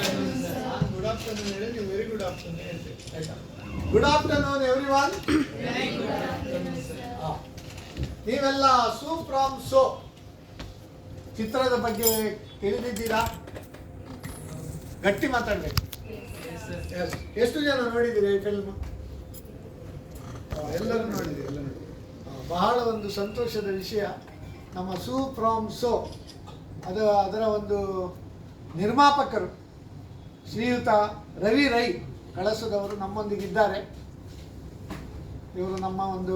ನಾನು good afternoon ಹೇಳಿ ನೀವು ವೆರಿ ಗುಡ್ ಆಫ್ಟರ್ನೂನ್ ಹೇಳ್ತೀವಿ ಆಯ್ತಾ. Good afternoon everyone. ನೀವೆಲ್ಲ ಸೂ ಫ್ರಾಮ್ ಸೋ ಚಿತ್ರದ ಬಗ್ಗೆ ತಿಳಿದಿದ್ದೀರಾ? ಗಟ್ಟಿ ಮಾತಾಡ್ಬೇಕು. ಎಷ್ಟು ಜನ ನೋಡಿದ್ದೀರಿ ಈ ಫಿಲ್ಮ್? ಎಲ್ಲರೂ ನೋಡಿದ್ದೀರಿ. ಬಹಳ ಒಂದು ಸಂತೋಷದ ವಿಷಯ. ನಮ್ಮ ಸೂ ಫ್ರಾಮ್ ಸೋ ಅದರ ಒಂದು ನಿರ್ಮಾಪಕರು ಶ್ರೀಯುತ ರವಿ ರೈ ಕಳಸದವರು ನಮ್ಮೊಂದಿಗಿದ್ದಾರೆ. ಇವರು ನಮ್ಮ ಒಂದು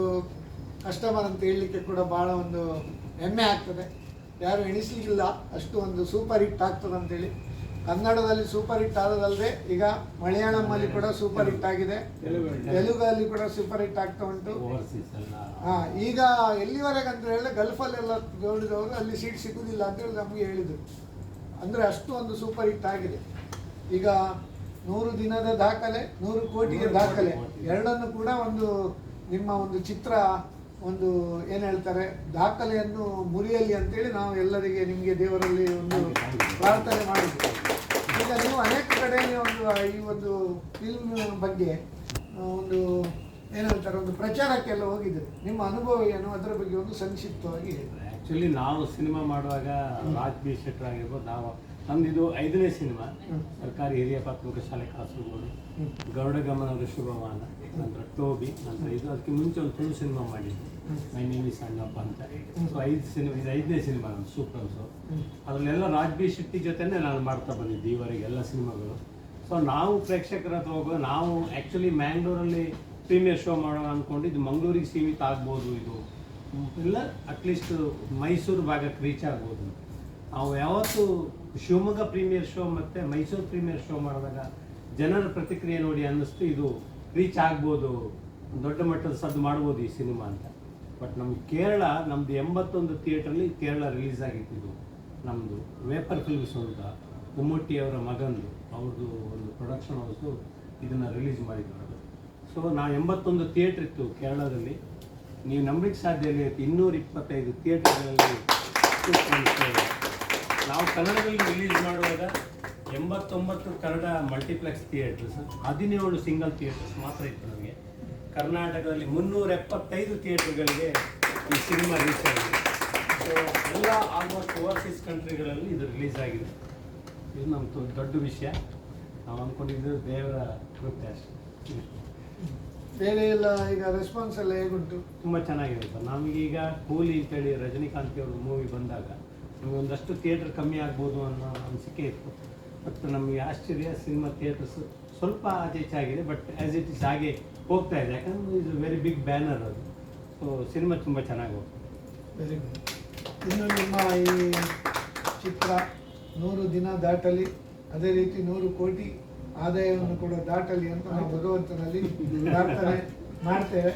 ಕಸ್ಟಮರ್ ಅಂತ ಹೇಳಲಿಕ್ಕೆ ಕೂಡ ಭಾಳ ಒಂದು ಹೆಮ್ಮೆ ಆಗ್ತದೆ. ಯಾರು ಎಣಿಸಲಿಲ್ಲ ಅಷ್ಟು ಒಂದು ಸೂಪರ್ ಹಿಟ್ ಆಗ್ತದೆ ಅಂತೇಳಿ. ಕನ್ನಡದಲ್ಲಿ ಸೂಪರ್ ಹಿಟ್ ಆದದಲ್ಲದೆ ಈಗ ಮಲಯಾಳಂನಲ್ಲಿ ಕೂಡ ಸೂಪರ್ ಹಿಟ್ ಆಗಿದೆ, ತೆಲುಗಲ್ಲಿ ಕೂಡ ಸೂಪರ್ ಹಿಟ್ ಆಗ್ತಾ ಉಂಟು. ಈಗ ಎಲ್ಲಿವರೆಗೆ ಅಂತ ಹೇಳಿದ್ರೆ ಗಲ್ಫಲ್ಲೆಲ್ಲ ನೋಡಿದವರು ಅಲ್ಲಿ ಸೀಟ್ ಸಿಗುವುದಿಲ್ಲ ಅಂತೇಳಿ ನಮಗೆ ಹೇಳಿದರು. ಅಂದರೆ ಅಷ್ಟು ಒಂದು ಸೂಪರ್ ಹಿಟ್ ಆಗಿದೆ. ಈಗ 100 ದಿನದ ದಾಖಲೆ, 100 ಕೋಟಿಗೆ ದಾಖಲೆ ಎರಡನ್ನು ಕೂಡ ಒಂದು ನಿಮ್ಮ ಒಂದು ಚಿತ್ರ ಒಂದು ಏನು ಹೇಳ್ತಾರೆ ದಾಖಲೆಯನ್ನು ಮುರಿಯಲಿ ಅಂತೇಳಿ ನಾವು ಎಲ್ಲರಿಗೆ ನಿಮಗೆ ದೇವರಲ್ಲಿ ಒಂದು ಪ್ರಾರ್ಥನೆ ಮಾಡಿದ್ವಿ. ಈಗ ನೀವು ಅನೇಕ ಕಡೆ ಒಂದು ಈ ಒಂದು ಫಿಲ್ಮ್ ಬಗ್ಗೆ ಒಂದು ಏನು ಹೇಳ್ತಾರೆ ಒಂದು ಪ್ರಚಾರಕ್ಕೆಲ್ಲ ಹೋಗಿದ್ದೀರಿ. ನಿಮ್ಮ ಅನುಭವ ಏನು ಅದರ ಬಗ್ಗೆ ಒಂದು ಸಂಕ್ಷಿಪ್ತವಾಗಿ ಹೇಳಿ. ಆ್ಯಕ್ಚುಲಿ ನಾವು ಸಿನಿಮಾ ಮಾಡುವಾಗ ರಾಜ್ ಬಿ ಶೆಟ್ಟರ್ ಆಗಿರ್ಬೋದು, ನಮ್ದು 5ನೇ ಸಿನಿಮಾ ಸರ್ಕಾರಿ ಹಿರಿಯ ಪ್ರಾಥಮಿಕ ಶಾಲೆ ಕಾಸರಗೋಡು, ಗರುಡ ಗಮನದ ಶುಭವಾನ, ನಂತರ ಟೋಬಿ, ನಂತರ ಇದು ಅದಕ್ಕೆ ಮುಂಚೆ ಒಂದು ತುಳು ಸಿನಿಮಾ ಮಾಡಿದ್ವಿ ಮೈ ನೇಮ್ ಇಸ್ ಅಣ್ಣಪ್ಪ ಅಂತ. ಸೊ 5 ಸಿನಿಮಾ, ಇದು 5ನೇ ಸಿನಿಮಾ ನಮ್ಮ ಸೂಪರ್ ಸೊ. ಅದರಲ್ಲೆಲ್ಲ ರಾಜ್ ಬಿ ಶೆಟ್ಟಿ ಜೊತೆನೇ ನಾನು ಮಾಡ್ತಾ ಬಂದಿದ್ದೆ ಈವರೆಗೆ ಎಲ್ಲ ಸಿನಿಮಾಗಳು. ಸೊ ನಾವು ಪ್ರೇಕ್ಷಕರ ಹತ್ರ ಹೋಗುವಾಗ ನಾವು ಆ್ಯಕ್ಚುಲಿ ಮ್ಯಾಂಗ್ಳೂರಲ್ಲಿ ಪ್ರೀಮಿಯರ್ ಶೋ ಮಾಡೋಣ ಅಂದ್ಕೊಂಡಿದ್ದು ಮಂಗಳೂರಿಗೆ ಸೀಮಿತ ಆಗ್ಬೋದು, ಇದು ಇಲ್ಲ ಅಟ್ಲೀಸ್ಟ್ ಮೈಸೂರು ಭಾಗಕ್ಕೆ ರೀಚ್ ಆಗ್ಬೋದು. ನಾವು ಯಾವತ್ತು ಶಿವಮೊಗ್ಗ ಪ್ರೀಮಿಯರ್ ಶೋ ಮತ್ತು ಮೈಸೂರು ಪ್ರೀಮಿಯರ್ ಶೋ ಮಾಡಿದಾಗ ಜನರ ಪ್ರತಿಕ್ರಿಯೆ ನೋಡಿ ಅನ್ನಿಸ್ತು ಇದು ರೀಚ್ ಆಗ್ಬೋದು, ದೊಡ್ಡ ಮಟ್ಟದ ಸದ್ದು ಮಾಡ್ಬೋದು ಈ ಸಿನಿಮಾ ಅಂತ. ಬಟ್ ನಮ್ಗೆ ಕೇರಳ, ನಮ್ಮದು 81 ಥಿಯೇಟ್ರಲ್ಲಿ ಕೇರಳ ರಿಲೀಸ್ ಆಗಿತ್ತು. ಇದು ನಮ್ಮದು ವೇಪರ್ ಫಿಲ್ಮ್ಸ್ ಅಂತ ಮಮ್ಮೂಟಿಯವರ ಮಗಂದು ಅವ್ರದ್ದು ಒಂದು ಪ್ರೊಡಕ್ಷನ್ ಹೌಸು ಇದನ್ನು ರಿಲೀಸ್ ಮಾಡಿದ್ರು. ಸೊ ನಾವು 81 ಥಿಯೇಟ್ರ್ ಇತ್ತು ಕೇರಳದಲ್ಲಿ. ನೀವು ನಂಬಲಿಕ್ಕೆ ಸಾಧ್ಯ ಇಲ್ಲ, 225 ಥಿಯೇಟ್ರ್ಗಳಲ್ಲಿ ನಾವು ಕನ್ನಡದಲ್ಲಿ ರಿಲೀಸ್ ಮಾಡುವಾಗ 89 Kannada multiplex theatres, 17 single theatres ಮಾತ್ರ ಇತ್ತು ನಮಗೆ. ಕರ್ನಾಟಕದಲ್ಲಿ 375 ಥಿಯೇಟರ್ಗಳಿಗೆ ಈ ಸಿನಿಮಾ ರೀಚ್ ಆಗಿದೆ. ಸೊ ಎಲ್ಲ ಆಲ್ಮೋಸ್ಟ್ ಓವರ್ಸೀಸ್ ಕಂಟ್ರಿಗಳಲ್ಲಿ ಇದು ರಿಲೀಸ್ ಆಗಿದೆ. ಇದು ನಮ್ಮ ದೊಡ್ಡ ವಿಷಯ. ನಾವು ಅಂದ್ಕೊಂಡಿದ್ದು ದೇವರ ಕೃಪೆ ಅಷ್ಟೇ. ಬೇರೆ ಎಲ್ಲ ಈಗ ರೆಸ್ಪಾನ್ಸ್ ಎಲ್ಲ ಹೇಗುಂಟು? ತುಂಬ ಚೆನ್ನಾಗಿದೆ ಸರ್. ನಮಗೀಗ ಕೂಲಿ ಅಂತೇಳಿ ರಜನಿಕಾಂತ್ ಅವ್ರ ಮೂವಿ ಬಂದಾಗ ನಮಗೆ ಒಂದಷ್ಟು ಥಿಯೇಟರ್ ಕಮ್ಮಿ ಆಗ್ಬೋದು ಅನ್ನೋ ಅನಿಸಿಕೆ ಇತ್ತು. ಬಟ್ ನಮಗೆ ಆಶ್ಚರ್ಯ, ಸಿನಿಮಾ ಥಿಯೇಟರ್ಸ್ ಸ್ವಲ್ಪ ಆಚೆ ಈಚೆ ಆಗಿದೆ, ಬಟ್ ಆ್ಯಸ್ ಇಟ್ ಇಸ್ ಹಾಗೆ ಹೋಗ್ತಾ ಇದೆ. ಯಾಕಂದರೆ ಇದು ವೆರಿ ಬಿಗ್ ಬ್ಯಾನರ್ ಅದು. ಸೊ ಸಿನಿಮಾ ತುಂಬ ಚೆನ್ನಾಗಿ ಹೋಗ್ತದೆ. Very good. ಇನ್ನು ನಿಮ್ಮ ಈ ಚಿತ್ರ 100 ದಿನ ದಾಟಲಿ, ಅದೇ ರೀತಿ 100 ಕೋಟಿ ಆದಾಯವನ್ನು ಕೂಡ ದಾಟಲಿ ಅಂತ ನಾವು ಭಗವಂತನಲ್ಲಿ ಪ್ರಾರ್ಥನೆ ಮಾಡ್ತೇವೆ.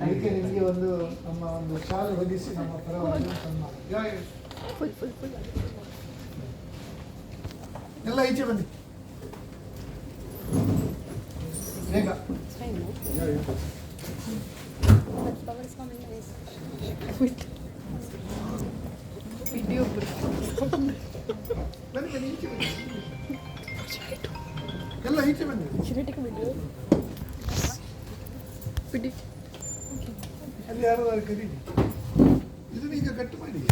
ಅದಕ್ಕೆ ನಿಮಗೆ ಒಂದು ನಮ್ಮ ಒಂದು ಶಾಲು ಹೊದಿಸಿ ನಮ್ಮ ಪರವಾಗಿ ಸನ್ಮಾನ. ಎಲ್ಲ ಈಚೆ ಬನ್ನಿ ಬೇಗ. ಬನ್ನಿ ಬನ್ನಿ ಈಚೆ ಬನ್ನಿ, ಎಲ್ಲ ಈಚೆ ಬನ್ನಿ. ಅಲ್ಲಿ ಯಾರು ಕರೀರಿ, ಇದನ್ನ ಈಗ ಕಟ್ ಮಾಡಿ